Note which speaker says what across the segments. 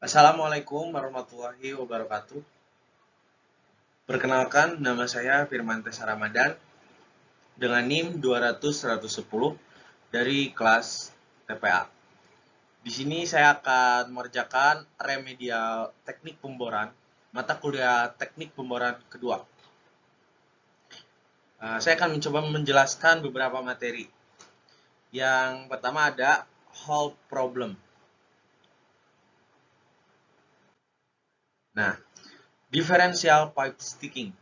Speaker 1: Assalamualaikum warahmatullahi wabarakatuh. Perkenalkan, nama saya Firman Tesa Ramadan dengan NIM 200-110 dari kelas TPA. Di sini saya akan mengerjakan remedial teknik pemboran, mata kuliah teknik pemboran kedua. Saya akan mencoba menjelaskan beberapa materi. Yang pertama ada hole problem. Nah, differential pipe sticking.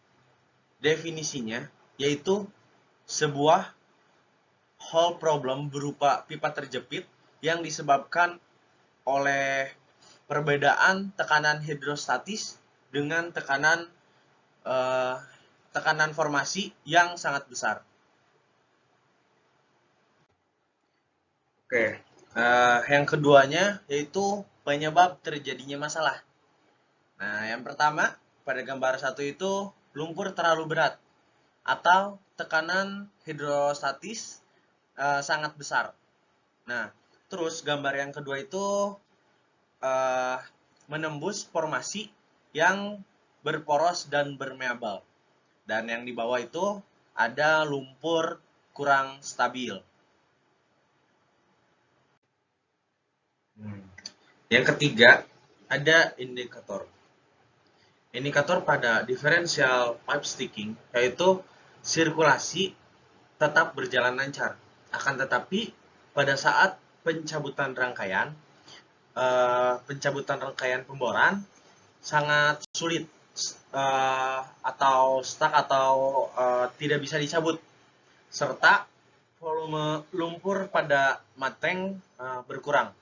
Speaker 1: Definisinya yaitu sebuah hole problem berupa pipa terjepit yang disebabkan oleh perbedaan tekanan hidrostatis dengan tekanan formasi yang sangat besar. Oke, yang keduanya yaitu penyebab terjadinya masalah. Nah, yang pertama pada gambar satu itu lumpur terlalu berat atau tekanan hidrostatis sangat besar. Nah, terus gambar yang kedua itu menembus formasi yang berporos dan bermeabel. Dan yang di bawah itu ada lumpur kurang stabil. Yang ketiga, ada indikator. Indikator pada differential pipe sticking yaitu sirkulasi tetap berjalan lancar. Akan tetapi pada saat pencabutan rangkaian pemboran sangat sulit atau stuck atau tidak bisa dicabut, serta volume lumpur pada mateng berkurang.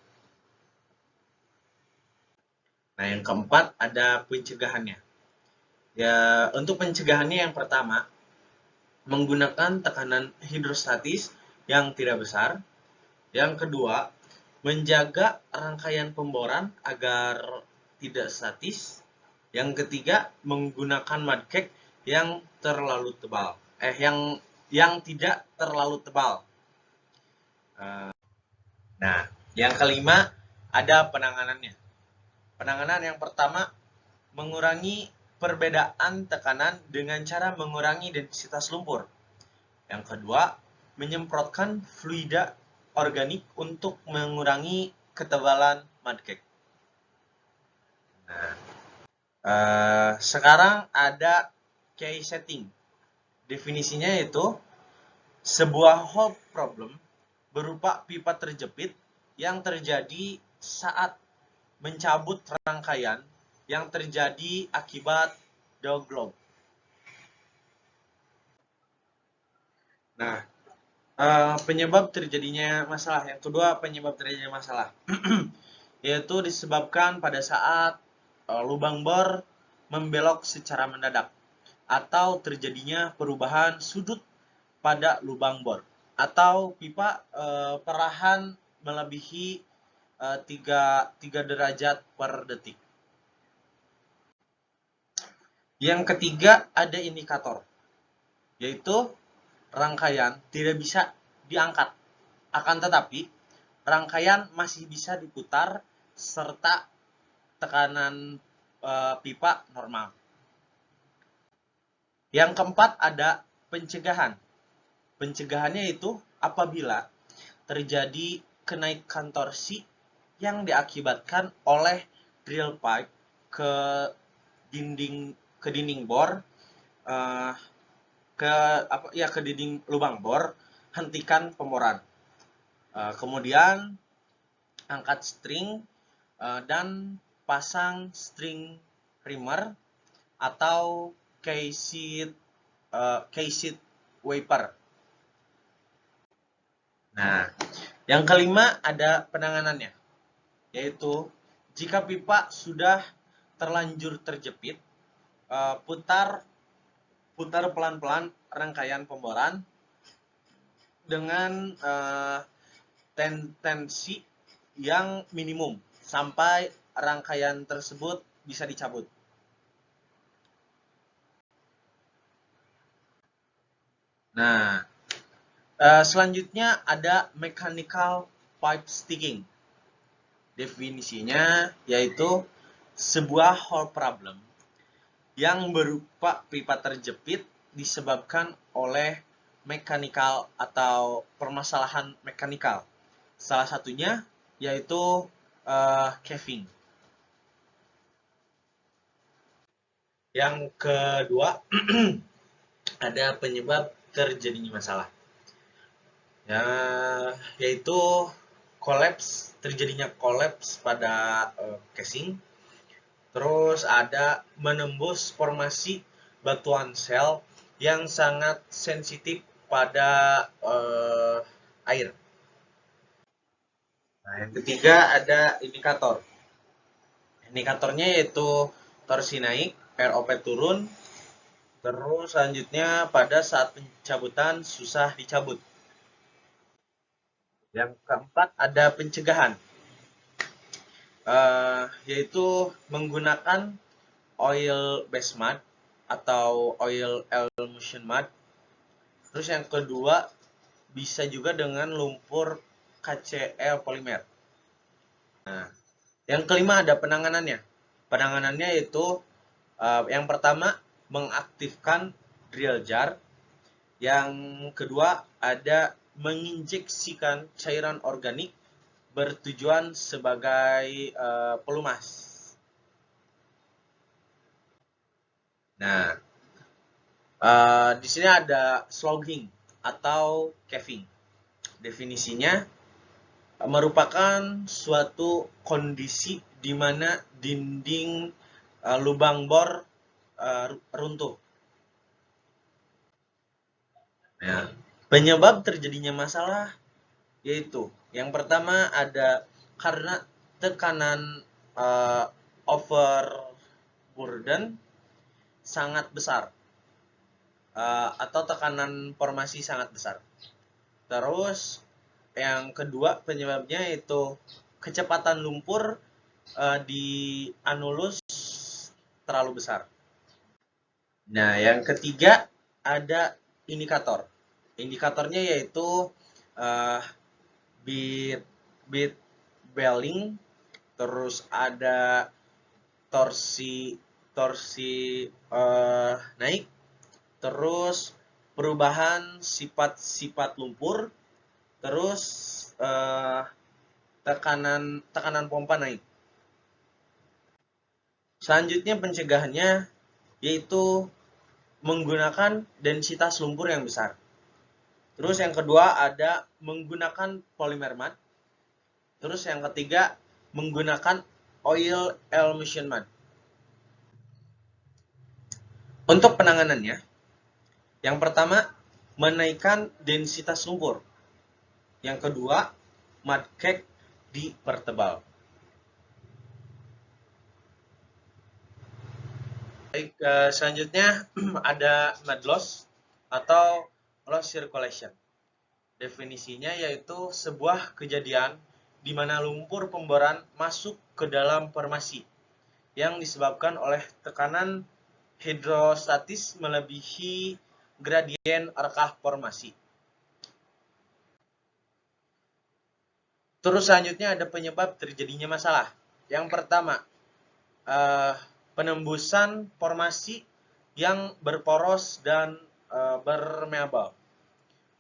Speaker 1: Nah, yang keempat ada pencegahannya. Ya, untuk pencegahannya yang pertama, menggunakan tekanan hidrostatis yang tidak besar. Yang kedua, menjaga rangkaian pemboran agar tidak statis. Yang ketiga, menggunakan mud cake yang terlalu tebal. Yang tidak terlalu tebal. Nah, yang kelima ada penanganannya. Penanganan yang pertama, mengurangi perbedaan tekanan dengan cara mengurangi densitas lumpur. Yang kedua, menyemprotkan fluida organik untuk mengurangi ketebalan mud cake. Nah, sekarang ada case setting. Definisinya yaitu sebuah hole problem berupa pipa terjepit yang terjadi saat mencabut rangkaian yang terjadi akibat dog globe. Nah, penyebab terjadinya masalah. Yang kedua, penyebab terjadinya masalah yaitu disebabkan pada saat lubang bor membelok secara mendadak atau terjadinya perubahan sudut pada lubang bor atau pipa perlahan melebihi 3 derajat per detik. Yang ketiga ada indikator, yaitu rangkaian tidak bisa diangkat, akan tetapi rangkaian masih bisa diputar serta tekanan pipa normal. Yang keempat ada pencegahan. Pencegahannya itu apabila terjadi kenaikan torsi yang diakibatkan oleh drill pipe ke dinding bor, ke dinding lubang bor, hentikan pemboran. Kemudian angkat string dan pasang string primer atau key-seat wiper. Nah, yang kelima ada penanganannya, yaitu jika pipa sudah terlanjur terjepit, putar pelan-pelan rangkaian pemboran dengan tensi yang minimum sampai rangkaian tersebut bisa dicabut. Nah, selanjutnya ada mechanical pipe sticking. Definisinya yaitu sebuah hole problem yang berupa pipa terjepit disebabkan oleh mekanikal atau permasalahan mekanikal. Salah satunya yaitu caving. Yang kedua, ada penyebab terjadinya masalah. Ya, yaitu terjadinya kolaps pada casing. Terus ada menembus formasi batuan sel yang sangat sensitif pada air. Nah, yang ketiga ada indikator. Indikatornya yaitu torsi naik, ROP turun, terus selanjutnya pada saat pencabutan susah dicabut. Yang keempat ada pencegahan, yaitu menggunakan oil base mud atau oil emulsion mud. Terus yang kedua bisa juga dengan lumpur KCl polimer. Nah, yang kelima ada penanganannya. Penanganannya itu yang pertama mengaktifkan drill jar. Yang kedua ada menginjeksikan cairan organik bertujuan sebagai pelumas. Nah, di sini ada slogging atau caving. Definisinya merupakan suatu kondisi di mana dinding lubang bor runtuh. Nah, penyebab terjadinya masalah yaitu yang pertama ada karena tekanan overburden sangat besar atau tekanan formasi sangat besar. Terus yang kedua penyebabnya itu kecepatan lumpur di anulus terlalu besar. Nah, yang ketiga ada indikator. Indikatornya yaitu uh, bit bit bearing, terus ada torsi naik, terus perubahan sifat lumpur, terus tekanan pompa naik. Selanjutnya pencegahannya yaitu menggunakan densitas lumpur yang besar. Terus yang kedua ada menggunakan polymer mud. Terus yang ketiga menggunakan oil emulsion mud. Untuk penanganannya, yang pertama menaikkan densitas lumpur. Yang kedua, mud cake dipertebal. Baik, selanjutnya ada mud loss atau loss circulation. Definisinya yaitu sebuah kejadian di mana lumpur pemboran masuk ke dalam formasi yang disebabkan oleh tekanan hidrostatis melebihi gradien rekah formasi. Terus selanjutnya ada penyebab terjadinya masalah. Yang pertama, penembusan formasi yang berporos dan bermeabel.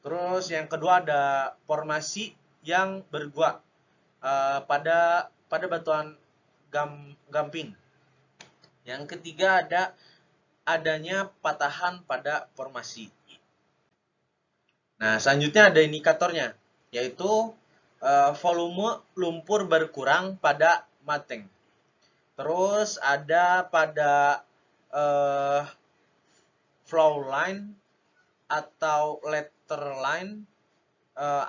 Speaker 1: Terus yang kedua ada formasi yang bergua pada batuan gamping. Yang ketiga ada adanya patahan pada formasi. Nah, selanjutnya ada indikatornya, yaitu volume lumpur berkurang pada mateng. Terus ada pada flow line atau letter line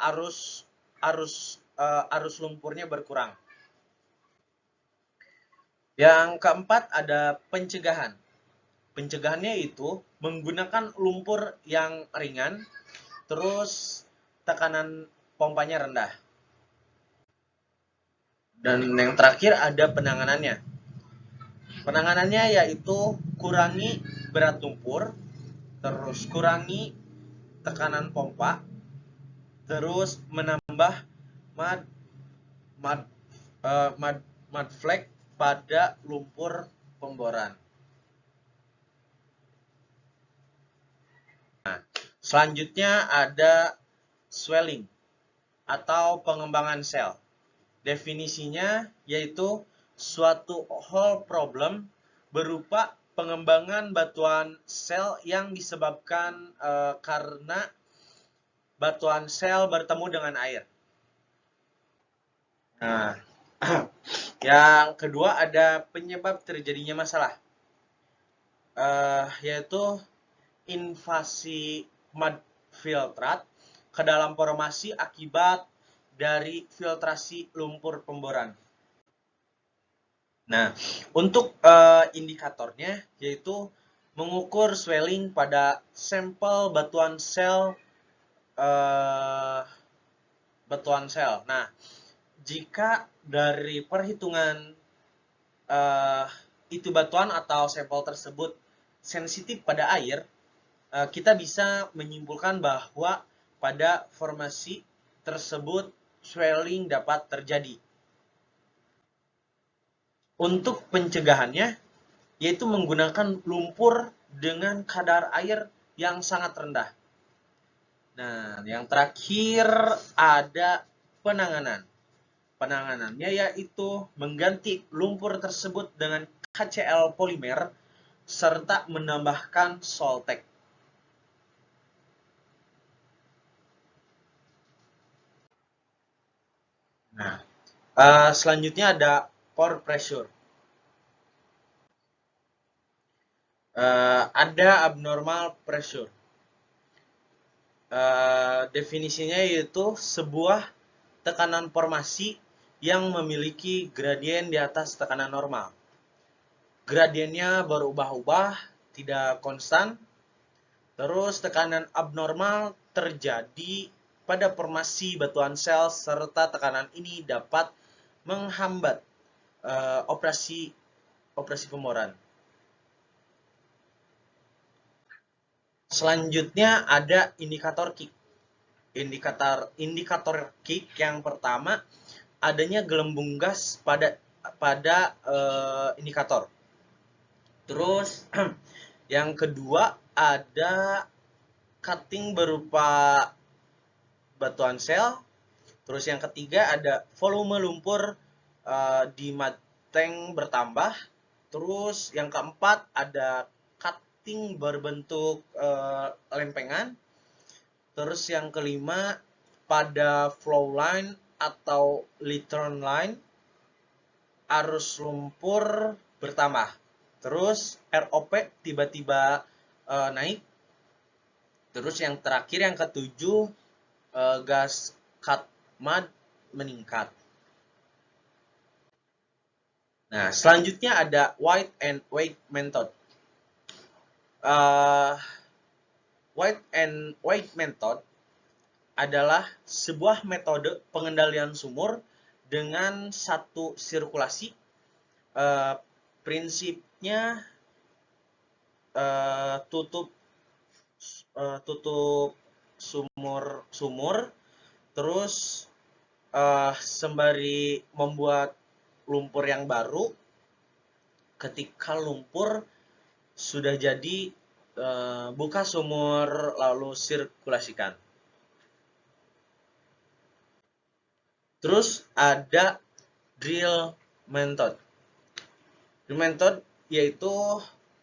Speaker 1: arus lumpurnya berkurang. Yang keempat ada pencegahan. Pencegahannya itu menggunakan lumpur yang ringan, terus tekanan pompanya rendah. Dan yang terakhir ada penanganannya. Penanganannya yaitu kurangi berat lumpur, terus kurangi tekanan pompa, terus menambah mud mud flake pada lumpur pemboran. Nah, selanjutnya ada swelling atau pengembangan sel. Definisinya yaitu suatu hole problem berupa pengembangan batuan sel yang disebabkan karena batuan sel bertemu dengan air. Nah, yang kedua ada penyebab terjadinya masalah, yaitu invasi mud filtrat ke dalam formasi akibat dari filtrasi lumpur pemboran. Nah, untuk indikatornya yaitu mengukur swelling pada sampel batuan sel. Nah, jika dari perhitungan itu batuan atau sampel tersebut sensitif pada air, kita bisa menyimpulkan bahwa pada formasi tersebut swelling dapat terjadi. Untuk pencegahannya, yaitu menggunakan lumpur dengan kadar air yang sangat rendah. Nah, yang terakhir ada penanganan. Penanganannya yaitu mengganti lumpur tersebut dengan HCl polimer serta menambahkan Soltec. Nah, selanjutnya ada pore pressure. Ada abnormal pressure. Definisinya yaitu sebuah tekanan formasi yang memiliki gradien di atas tekanan normal. Gradiennya berubah-ubah, tidak konstan. Terus tekanan abnormal terjadi pada formasi batuan sel serta tekanan ini dapat menghambat operasi pemboran. Selanjutnya ada indikator kick. Indikator kick yang pertama adanya gelembung gas pada indikator. Terus yang kedua ada cutting berupa batuan sel. Terus yang ketiga ada volume lumpur di mud tank bertambah. Terus yang keempat ada cutting berbentuk lempengan. Terus yang kelima pada flow line atau return line arus lumpur bertambah. Terus ROP tiba-tiba naik. Terus yang terakhir yang ketujuh gas cut mud meningkat. Nah, selanjutnya ada weight and weight method. Weight and weight method adalah sebuah metode pengendalian sumur dengan satu sirkulasi. Prinsipnya tutup sumur, terus sembari membuat lumpur yang baru. Ketika lumpur sudah jadi, buka sumur lalu sirkulasikan. Terus ada drill method. Drill method yaitu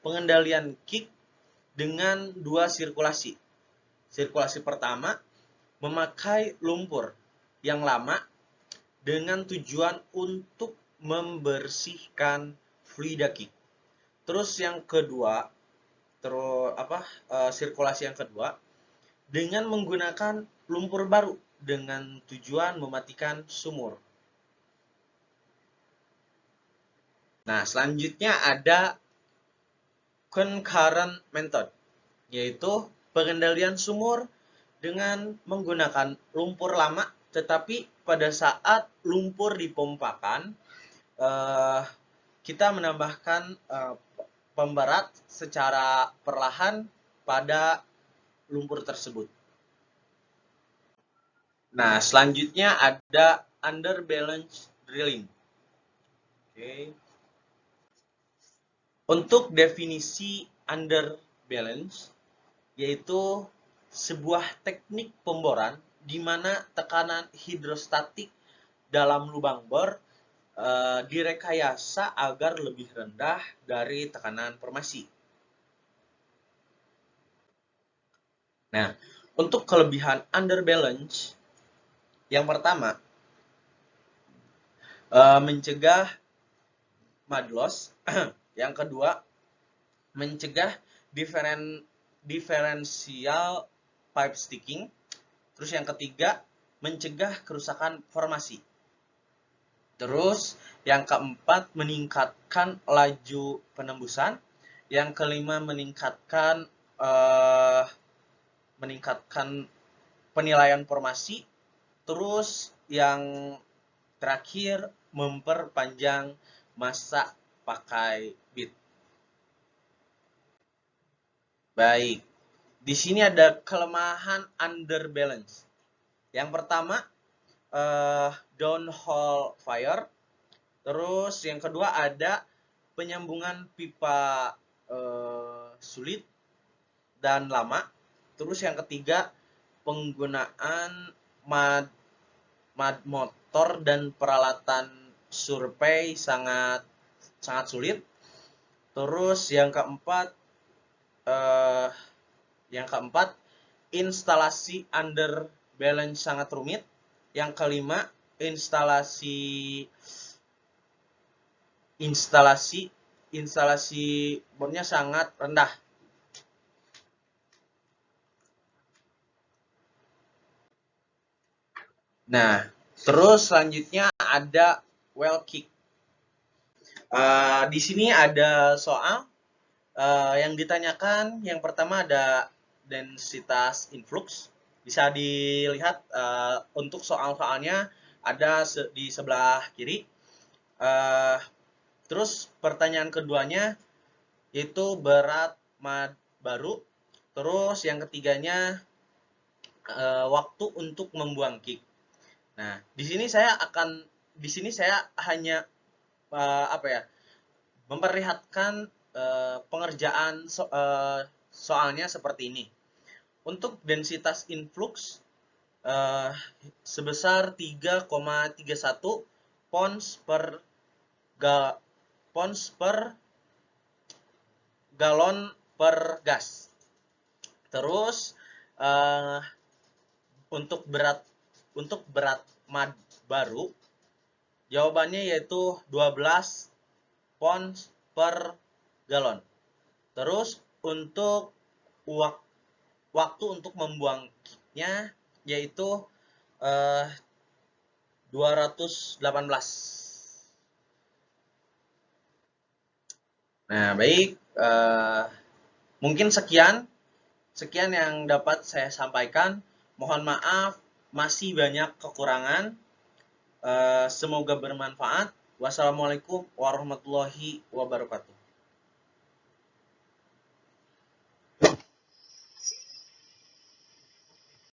Speaker 1: pengendalian kick dengan dua sirkulasi. Sirkulasi pertama memakai lumpur yang lama dengan tujuan untuk membersihkan fluida kick. Terus yang kedua, sirkulasi yang kedua dengan menggunakan lumpur baru dengan tujuan mematikan sumur. Nah, selanjutnya ada concurrent method, yaitu pengendalian sumur dengan menggunakan lumpur lama, tetapi pada saat lumpur dipompakan, kita menambahkan pemberat secara perlahan pada lumpur tersebut. Nah, selanjutnya ada underbalance drilling. Oke. Untuk definisi underbalance, yaitu sebuah teknik pemboran di mana tekanan hidrostatik dalam lubang bor direkayasa agar lebih rendah dari tekanan formasi. Nah, untuk kelebihan underbalance, yang pertama, mencegah mud loss. Yang kedua, mencegah differential pipe sticking. Terus yang ketiga, mencegah kerusakan formasi. Terus yang keempat, meningkatkan laju penembusan. Yang kelima, meningkatkan penilaian formasi. Terus yang terakhir, memperpanjang masa pakai bit. Baik, di sini ada kelemahan underbalance. Yang pertama, downhole fire. Terus yang kedua ada penyambungan pipa sulit dan lama. Terus yang ketiga, penggunaan mud motor dan peralatan survei sangat sulit. Terus yang keempat, instalasi underbalance sangat rumit. Yang kelima, instalasi bornya sangat rendah. Nah, terus selanjutnya ada well kick. Di sini ada soal yang ditanyakan. Yang pertama ada densitas influx. Bisa dilihat untuk soal-soalnya ada di sebelah kiri. Terus pertanyaan keduanya yaitu berat mud baru. Terus yang ketiganya waktu untuk membuang kick. Nah, di sini saya hanya memperlihatkan pengerjaan soalnya seperti ini. Untuk densitas influx sebesar 3,31 pounds per galon per gas. Terus untuk berat mud baru, jawabannya yaitu 12 pounds per galon. Terus untuk waktu untuk membuang kicknya yaitu 218. Nah, baik, mungkin sekian yang dapat saya sampaikan. Mohon maaf, masih banyak kekurangan. Semoga bermanfaat. Wassalamualaikum warahmatullahi wabarakatuh.